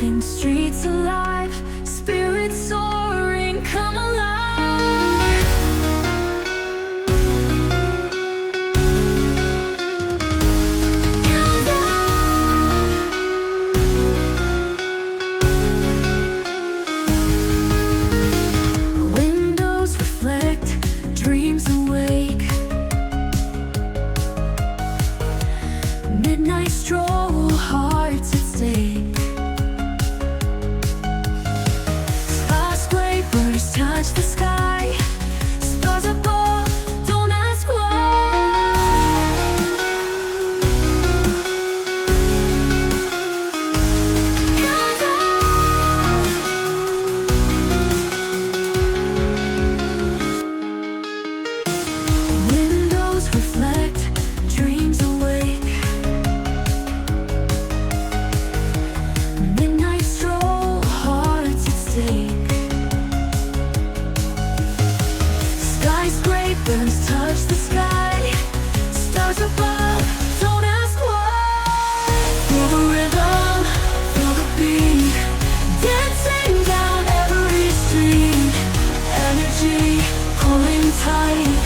keeping streets alive, spirits soaring, come alive. Windows reflect, dreams awake. Midnight stroll, hearts at stake. Skyscrapers touch the sky, stars above, don't ask why. Windows reflect, dreams awake. Midnight stroll, hearts at stake. Skyscrapers touch the sky, stars above, don't ask why. Feel the rhythm, feel the beat, dancing down every street. Energy pulling tight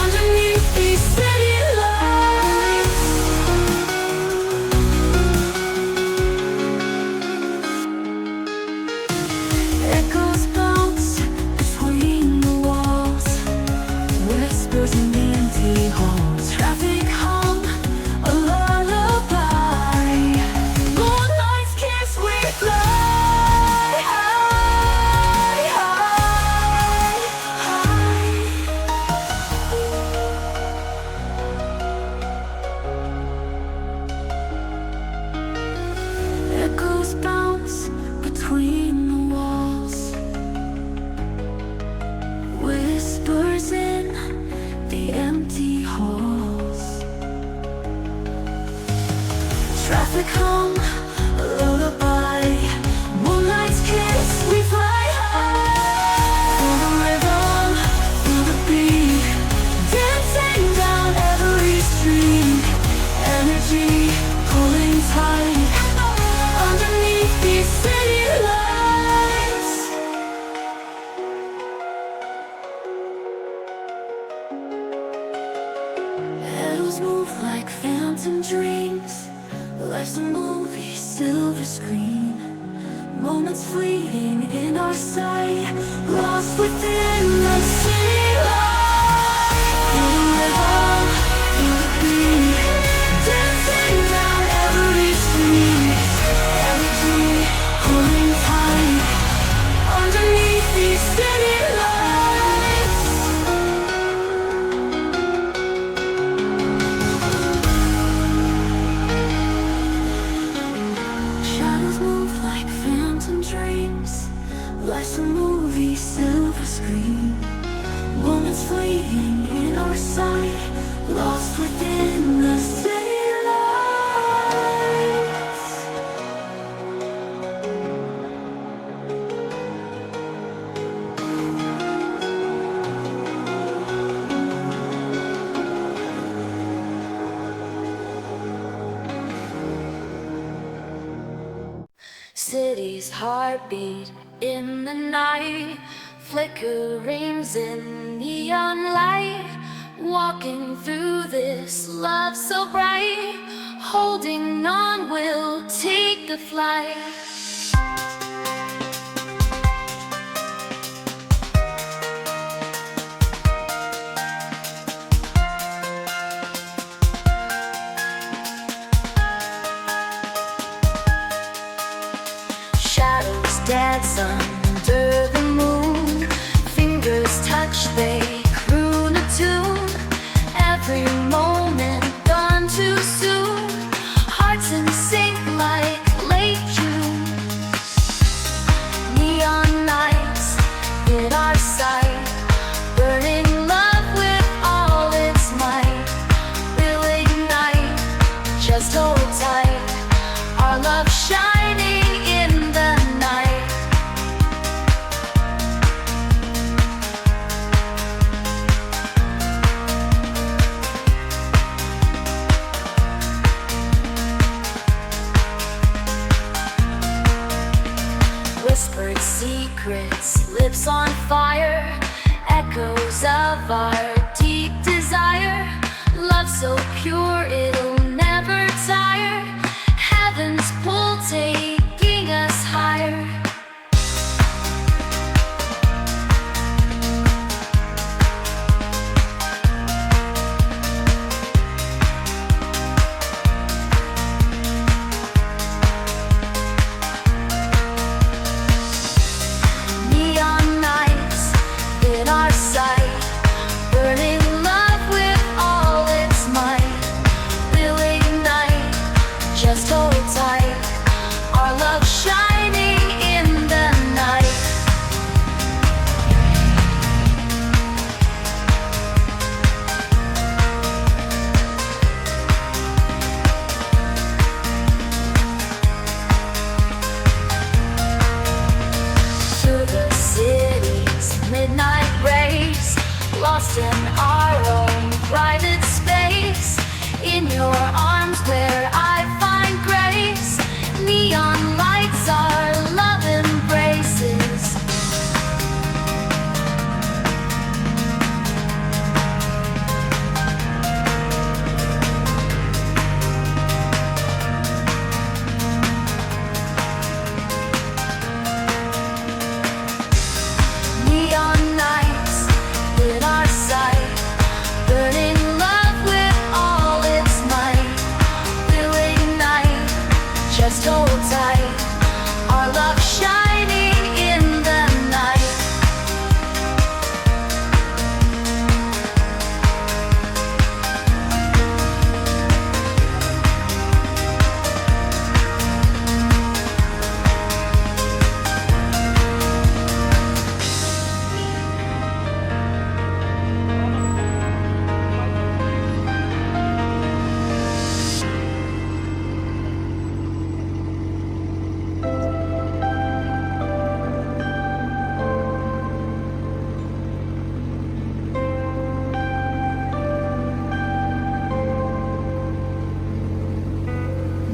underneath these city lights. Echoes bounce between the walls, whispers in empty halls. Traffic hum, a lullaby. Moonlight's kiss, we fly high, high, high. Echoes bounce between the walls, whispers in the empty halls. Traffic hum, a lullaby. Moonlight's kiss, we fly high. Feel the rhythm, feel the beat, dancing down every street. Energy pulling tight underneath these city lights. Petals move like phantom dreams. Life's a movie, silver screen. Moments fleeting in our sight, lost within the city light. Feel the rhythm, feel the beat, dancing down every street. Energy pulling tight underneath these city lights. Shadows move like phantom dreams. Life's a movie, silver screen. Moments fleeting in our sight, lost within the city lights. City's heartbeat in the night, flickerings in neon light. Walking through this love so bright, holding on, we'll take the flight. Shadows dance under the moon, fingers touch, they croon a tune. Every moment gone too soon, hearts in sync like late June. Neon nights in our sight, burning love with all its might. We'll ignite, just hold tight, our love shining in the night. whispered secrets, lips on fire, echoes of our deep desire. Love so pure it'll never tire. Heaven's pull taking us higher. Neon nights in our sight, burning love with all its might. We'll ignite, just hold tight, our love shining in the night. Through the city's midnight race, lost in our own private space. In your arms where I find grace. Neon lights our love embraces. Neon nights in our sight, burning love with all its might. We'll ignite, just hold tight, our love shining in the night.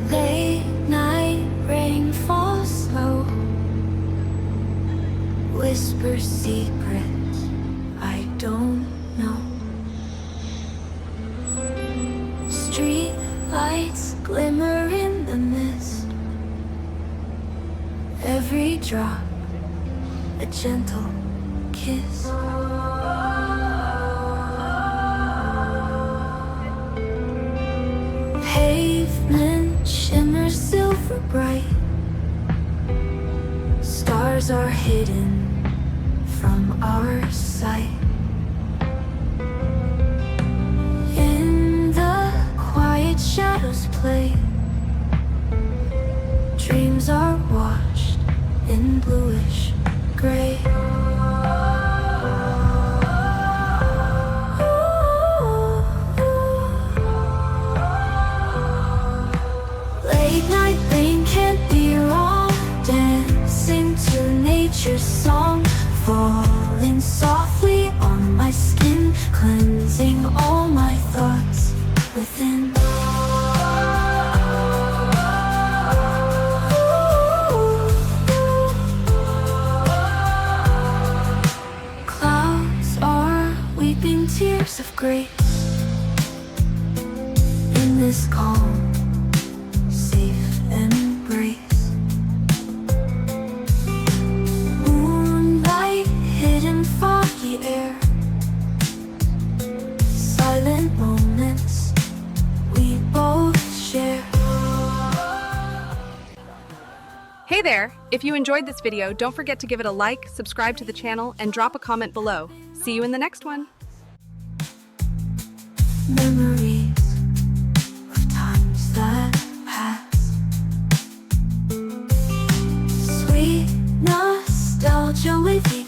Late night rain falls slow, whisper secrets I don't know. Street lights glimmer in the mist, every drop a gentle kiss. Pavement shimmers silver bright, stars are hidden from our sight. In the quiet shadows play, dreams are washed in bluish gray. Late night rain can't be wrong, dancing to nature's song, falling softly on my skin, cleansing all my thoughts within. Clouds are weeping tears of grace in this calm, safe embrace. Moonlight hidden foggy air, silent moments we both share. Hey there! If you enjoyed this video, don't forget to give it a like, subscribe to the channel, and drop a comment below. See you in the next one! Memories of times that pass, sweet nostalgia with you.